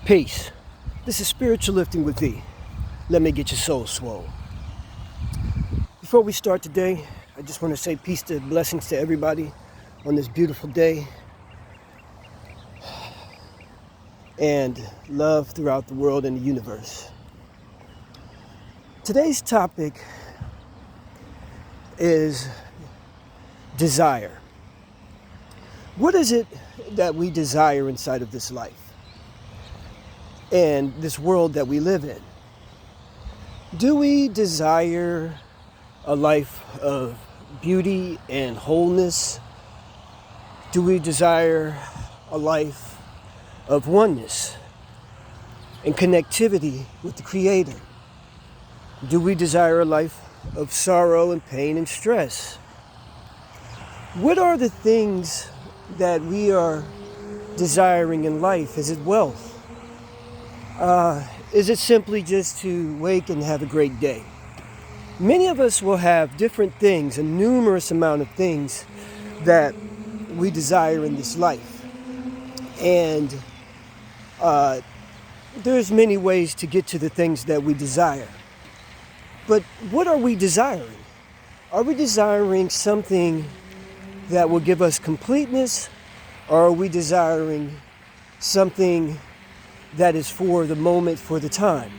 Peace. This is Spiritual Lifting with V. Let me get your soul swole. Before we start today, I just want to say peace to blessings to everybody on this beautiful day. And love throughout the world and the universe. Today's topic is desire. What is it that we desire inside of this life and this world that we live in? Do we desire a life of beauty and wholeness? Do we desire a life of oneness and connectivity with the Creator? Do we desire a life of sorrow and pain and stress? What are the things that we are desiring in life? Is it wealth? Is it simply just to wake and have a great day? Many of us will have different things, a numerous amount of things that we desire in this life. And there's many ways to get to the things that we desire. But what are we desiring? Are we desiring something that will give us completeness? Or are we desiring something that is for the moment, for the time?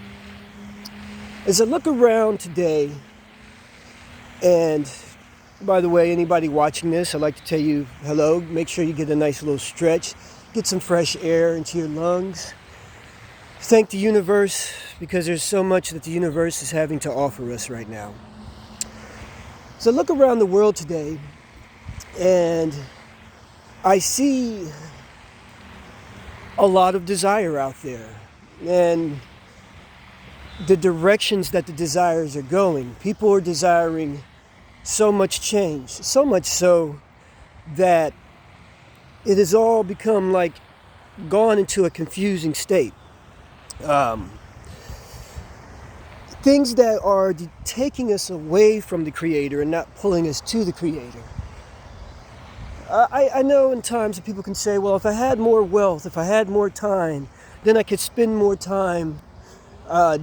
As I look around today, and by the way, anybody watching this, I'd like to tell you hello. Make sure you get a nice little stretch. Get some fresh air into your lungs. Thank the universe, because there's so much that the universe is having to offer us right now. So look around the world today, and I see a lot of desire out there. And the directions that the desires are going. People are desiring so much change, so much so that it has all become like gone into a confusing state. Things that are taking us away from the Creator and not pulling us to the Creator. I know in times that people can say, well, if I had more wealth, if I had more time, then I could spend more time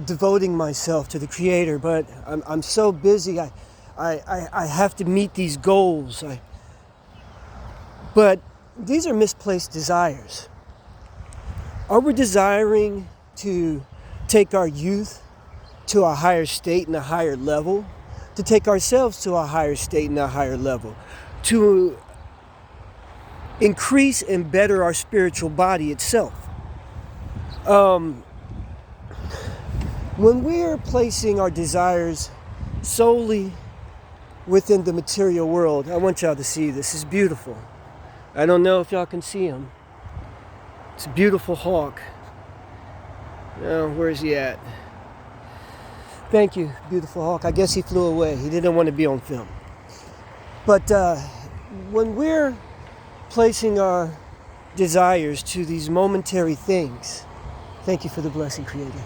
devoting myself to the Creator. But I'm so busy, I have to meet these goals. But these are misplaced desires. Are we desiring to take our youth to a higher state and a higher level? To take ourselves to a higher state and a higher level? To increase and better our spiritual body itself? When we're placing our desires solely within the material world, I want y'all to see this. It's beautiful. I don't know if y'all can see him. It's a beautiful hawk. Oh, where's he at? Thank you, beautiful hawk. I guess he flew away. He didn't want to be on film. But when we're placing our desires to these momentary things, thank you for the blessing, Creator.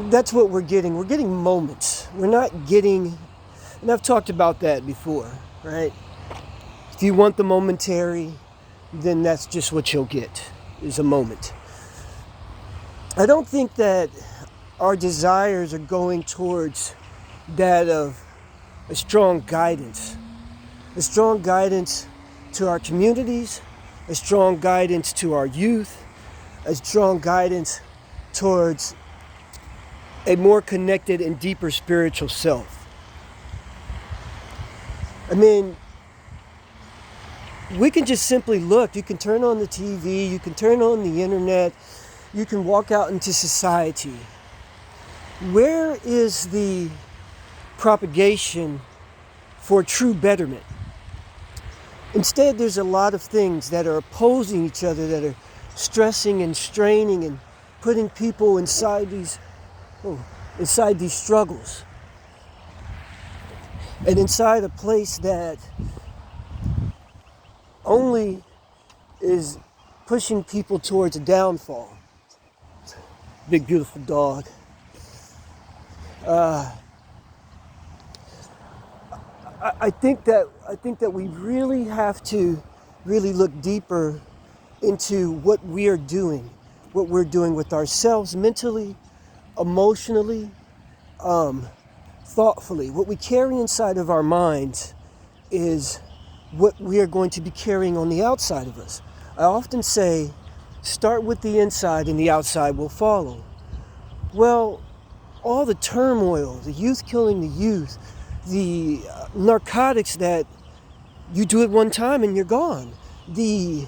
That's what we're getting. We're getting moments. We're not getting, and I've talked about that before, right? If you want the momentary, then that's just what you'll get, is a moment. I don't think that our desires are going towards that of a strong guidance. A strong guidance to our communities, a strong guidance to our youth, a strong guidance towards a more connected and deeper spiritual self. I mean, we can just simply look. You can turn on the TV, you can turn on the internet, you can walk out into society. Where is the propagation for true betterment? Instead, there's a lot of things that are opposing each other, that are stressing and straining and putting people inside these struggles. And inside a place that only is pushing people towards a downfall. Big, beautiful dog. I think that we really have to really look deeper into what we're doing with ourselves mentally, emotionally, thoughtfully. What we carry inside of our minds is what we are going to be carrying on the outside of us. I often say, start with the inside and the outside will follow. Well, all the turmoil, the youth killing the youth, the narcotics that you do it one time and you're gone, the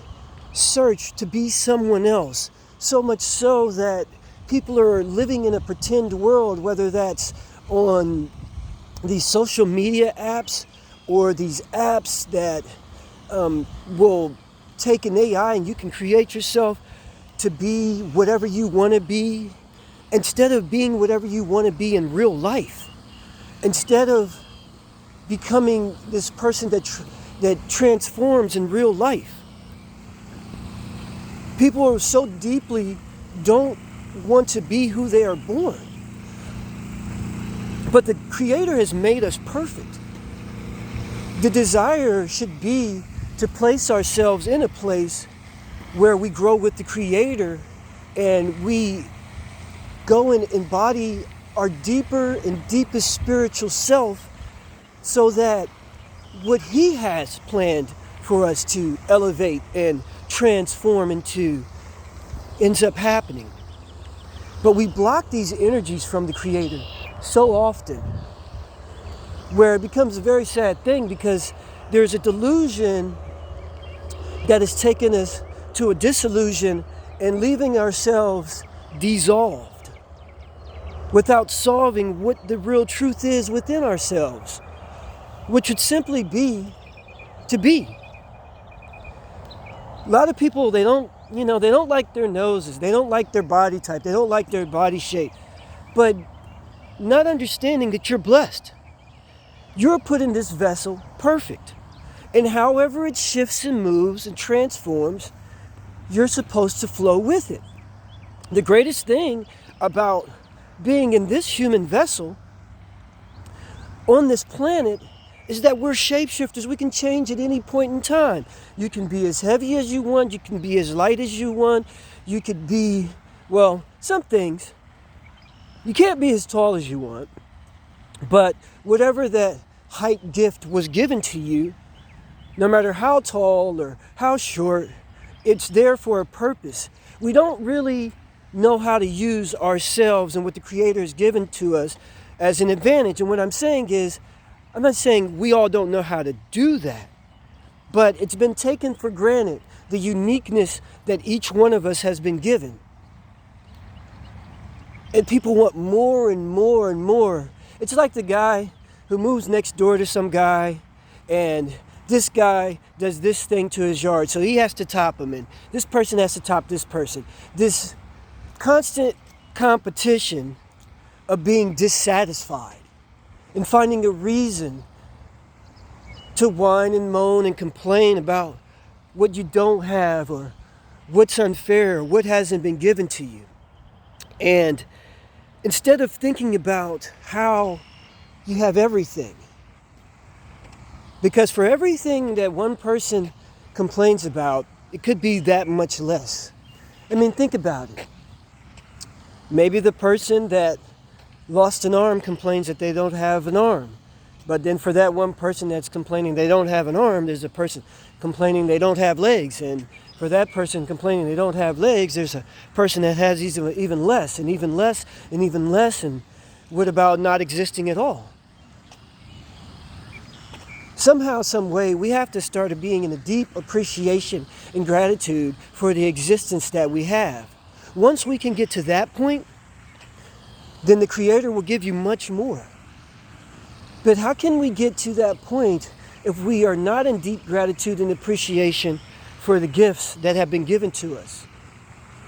search to be someone else, so much so that people are living in a pretend world, whether that's on these social media apps or these apps that will take an AI and you can create yourself to be whatever you want to be, instead of being whatever you want to be in real life, instead of becoming this person that transforms in real life. People are so deeply don't want to be who they are born. But the Creator has made us perfect. The desire should be to place ourselves in a place where we grow with the Creator and we go and embody our deeper and deepest spiritual self, so that what He has planned for us to elevate and transform into ends up happening. But we block these energies from the Creator so often, where it becomes a very sad thing, because there's a delusion that has taken us to a disillusion and leaving ourselves dissolved without solving what the real truth is within ourselves, which would simply be to be. A lot of people, they don't like their noses, they don't like their body type, they don't like their body shape, but not understanding that you're blessed. You're put in this vessel perfect. And however it shifts and moves and transforms, you're supposed to flow with it. The greatest thing about being in this human vessel on this planet is that we're shapeshifters. We can change at any point in time. You can be as heavy as you want. You can be as light as you want. You could be, well, some things. You can't be as tall as you want. But whatever that height gift was given to you, no matter how tall or how short, it's there for a purpose. We don't really know how to use ourselves and what the Creator has given to us as an advantage. And what I'm saying is, I'm not saying we all don't know how to do that, but it's been taken for granted, the uniqueness that each one of us has been given. And people want more and more and more. It's like the guy who moves next door to some guy, and this guy does this thing to his yard, so he has to top him, and this person has to top this person. This constant competition of being dissatisfied and finding a reason to whine and moan and complain about what you don't have or what's unfair or what hasn't been given to you. And instead of thinking about how you have everything, because for everything that one person complains about, it could be that much less. I mean, think about it. Maybe the person that lost an arm complains that they don't have an arm. But then for that one person that's complaining they don't have an arm, there's a person complaining they don't have legs. And for that person complaining they don't have legs, there's a person that has even less, and even less, and even less. And what about not existing at all? Somehow, some way, we have to start being in a deep appreciation and gratitude for the existence that we have. Once we can get to that point, then the Creator will give you much more. But how can we get to that point if we are not in deep gratitude and appreciation for the gifts that have been given to us,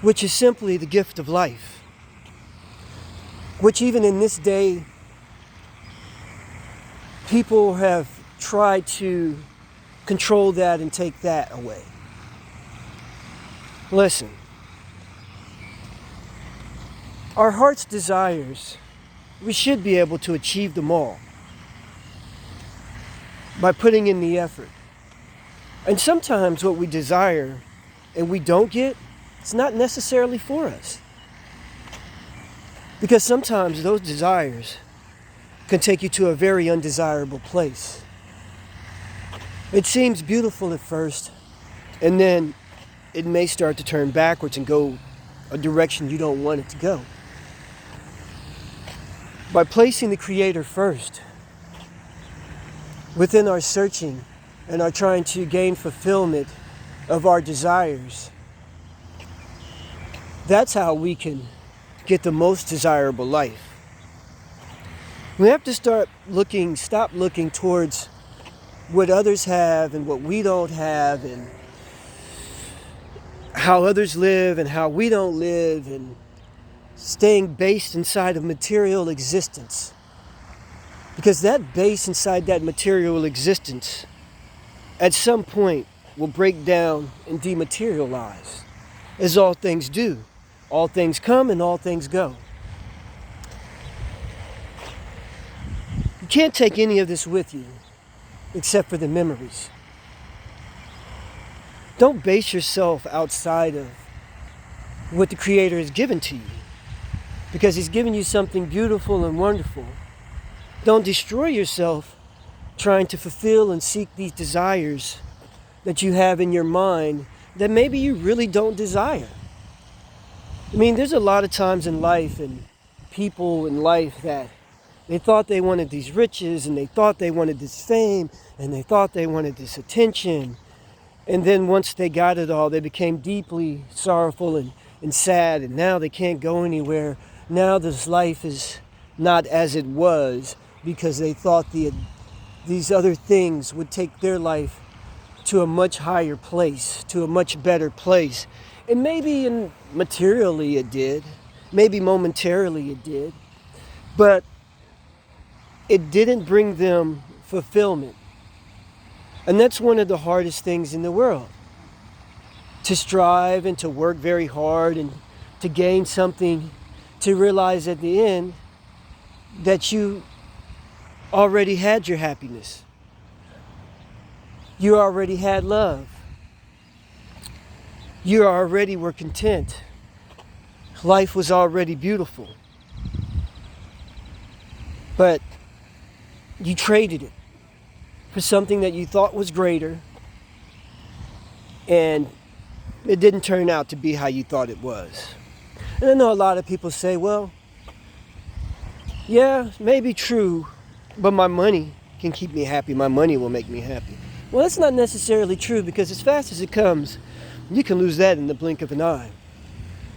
which is simply the gift of life, which even in this day, people have tried to control that and take that away. Listen, our heart's desires, we should be able to achieve them all by putting in the effort. And sometimes what we desire and we don't get, it's not necessarily for us. Because sometimes those desires can take you to a very undesirable place. It seems beautiful at first, and then it may start to turn backwards and go a direction you don't want it to go. By placing the Creator first within our searching and our trying to gain fulfillment of our desires, that's how we can get the most desirable life. We have to stop looking towards what others have and what we don't have, and how others live and how we don't live, and staying based inside of material existence. Because that base inside that material existence at some point will break down and dematerialize, as all things do. All things come and all things go. You can't take any of this with you except for the memories. Don't base yourself outside of what the Creator has given to you, because He's given you something beautiful and wonderful. Don't destroy yourself trying to fulfill and seek these desires that you have in your mind that maybe you really don't desire. I mean, there's a lot of times in life and people in life that they thought they wanted these riches, and they thought they wanted this fame, and they thought they wanted this attention. And then once they got it all, they became deeply sorrowful and sad, and now they can't go anywhere. Now this life is not as it was, because they thought these other things would take their life to a much higher place, to a much better place. And maybe materially it did, maybe momentarily it did, but it didn't bring them fulfillment. And that's one of the hardest things in the world. To strive and to work very hard and to gain something, to realize at the end that you already had your happiness. You already had love. You already were content. Life was already beautiful. But you traded it for something that you thought was greater, and it didn't turn out to be how you thought it was. And I know a lot of people say, well, yeah, maybe true, but my money can keep me happy. My money will make me happy. Well, that's not necessarily true, because as fast as it comes, you can lose that in the blink of an eye.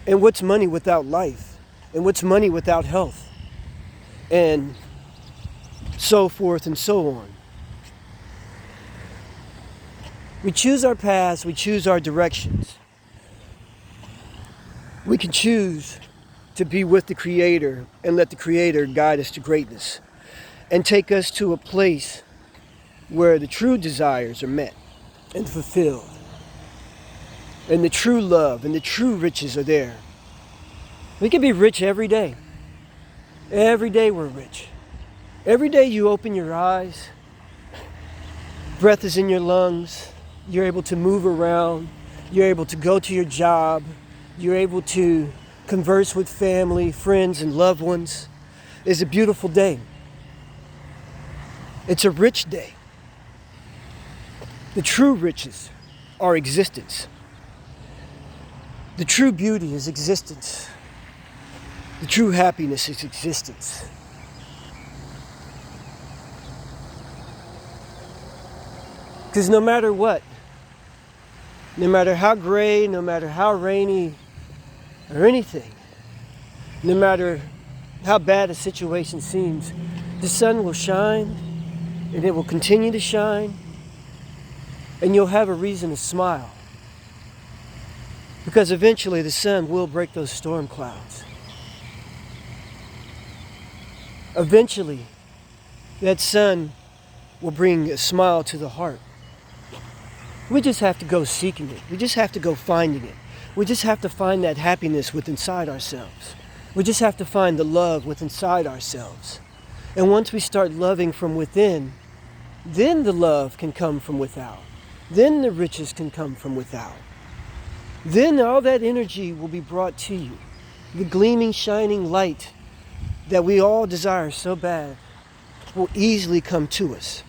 And what's money without life? And what's money without health? And so forth and so on. We choose our paths, we choose our directions. We can choose to be with the Creator and let the Creator guide us to greatness and take us to a place where the true desires are met and fulfilled, and the true love and the true riches are there. We can be rich every day. Every day we're rich. Every day you open your eyes, breath is in your lungs, you're able to move around, you're able to go to your job, you're able to converse with family, friends, and loved ones. It's a beautiful day. It's a rich day. The true riches are existence. The true beauty is existence. The true happiness is existence. Because no matter what, no matter how gray, no matter how rainy or anything, no matter how bad a situation seems, the sun will shine, and it will continue to shine, and you'll have a reason to smile. Because eventually the sun will break those storm clouds. Eventually, that sun will bring a smile to the heart. We just have to go seeking it. We just have to go finding it. We just have to find that happiness within inside ourselves. We just have to find the love within inside ourselves. And once we start loving from within, then the love can come from without. Then the riches can come from without. then all that energy will be brought to you. The gleaming, shining light that we all desire so bad will easily come to us.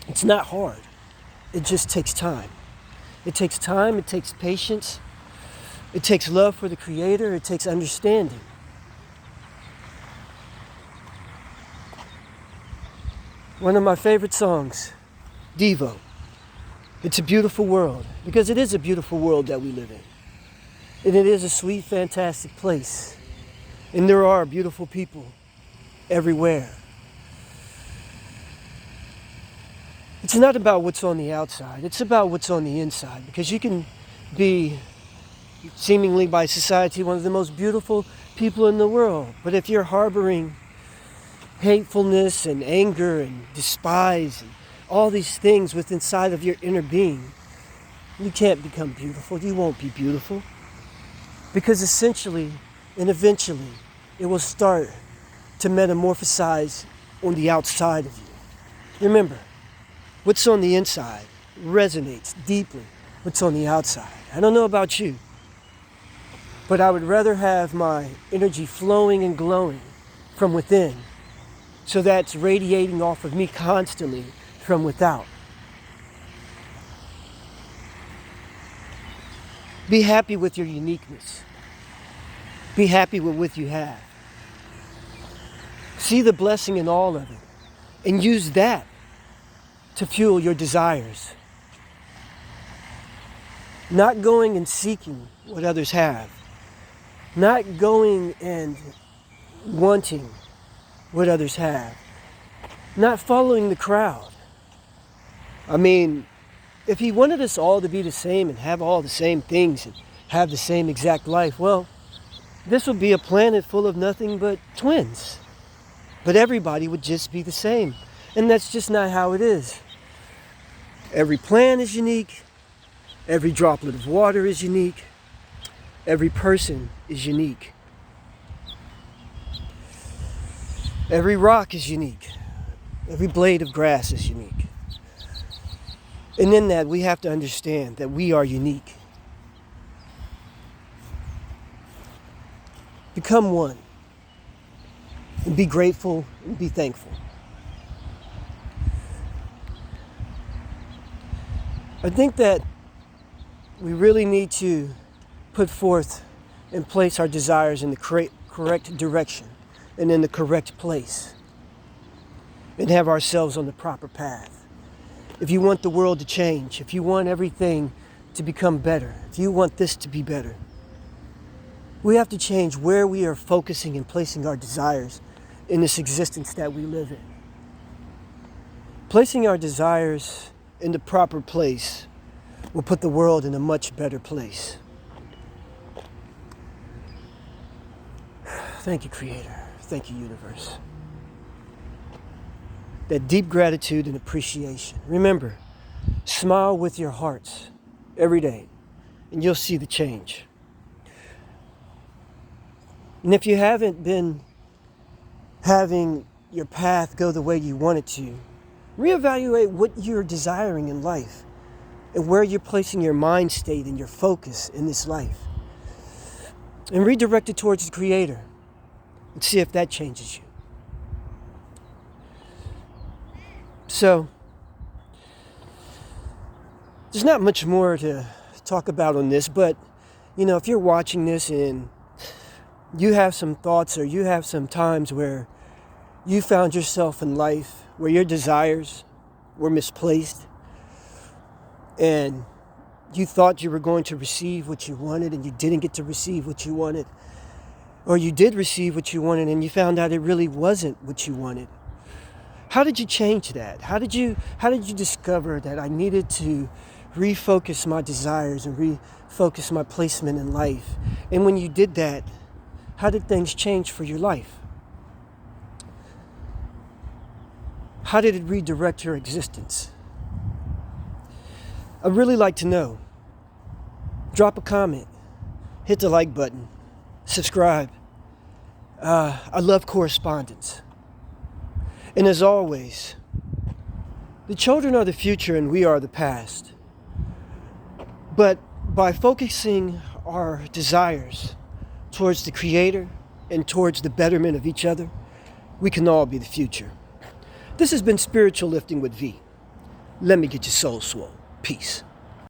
It's not hard. It just takes time. It takes time, it takes patience, it takes love for the Creator, it takes understanding. One of my favorite songs, Devo. It's a beautiful world, because it is a beautiful world that we live in. And it is a sweet, fantastic place. And there are beautiful people everywhere. It's not about what's on the outside, it's about what's on the inside, because you can be, seemingly by society, one of the most beautiful people in the world. But if you're harboring hatefulness and anger and despise and all these things within inside of your inner being, you can't become beautiful. You won't be beautiful. Because essentially and eventually it will start to metamorphosize on the outside of you. Remember, what's on the inside resonates deeply with what's on the outside. I don't know about you, but I would rather have my energy flowing and glowing from within, so that's radiating off of me constantly from without. Be happy with your uniqueness. Be happy with what you have. See the blessing in all of it, and use that to fuel your desires. Not going and seeking what others have. Not going and wanting what others have. Not following the crowd. I mean, if he wanted us all to be the same and have all the same things and have the same exact life, well, this would be a planet full of nothing but twins. But everybody would just be the same. And that's just not how it is. Every plant is unique. Every droplet of water is unique. Every person is unique. Every rock is unique. Every blade of grass is unique. And in that, we have to understand that we are unique. Become one. And be grateful and be thankful. I think that we really need to put forth and place our desires in the correct direction and in the correct place, and have ourselves on the proper path. If you want the world to change, if you want everything to become better, if you want this to be better, we have to change where we are focusing and placing our desires in this existence that we live in. Placing our desires in the proper place will put the world in a much better place. Thank you, Creator. Thank you, Universe. That deep gratitude and appreciation. Remember, smile with your hearts every day, and you'll see the change. And if you haven't been having your path go the way you want it to, reevaluate what you're desiring in life and where you're placing your mind state and your focus in this life. And redirect it towards the Creator and see if that changes you. So, there's not much more to talk about on this, but, if you're watching this and you have some thoughts or you have some times where you found yourself in life where your desires were misplaced and you thought you were going to receive what you wanted and you didn't get to receive what you wanted, or you did receive what you wanted and you found out it really wasn't what you wanted, how did you change that? How did you discover that I needed to refocus my desires and refocus my placement in life? And when you did that, how did things change for your life? How did it redirect your existence? I'd really like to know. Drop a comment, hit the like button, subscribe. I love correspondence. And as always, the children are the future and we are the past. But By focusing our desires towards the Creator and towards the betterment of each other, we can all be the future. This has been Spiritual Lifting with V. Let me get your soul swole. Peace.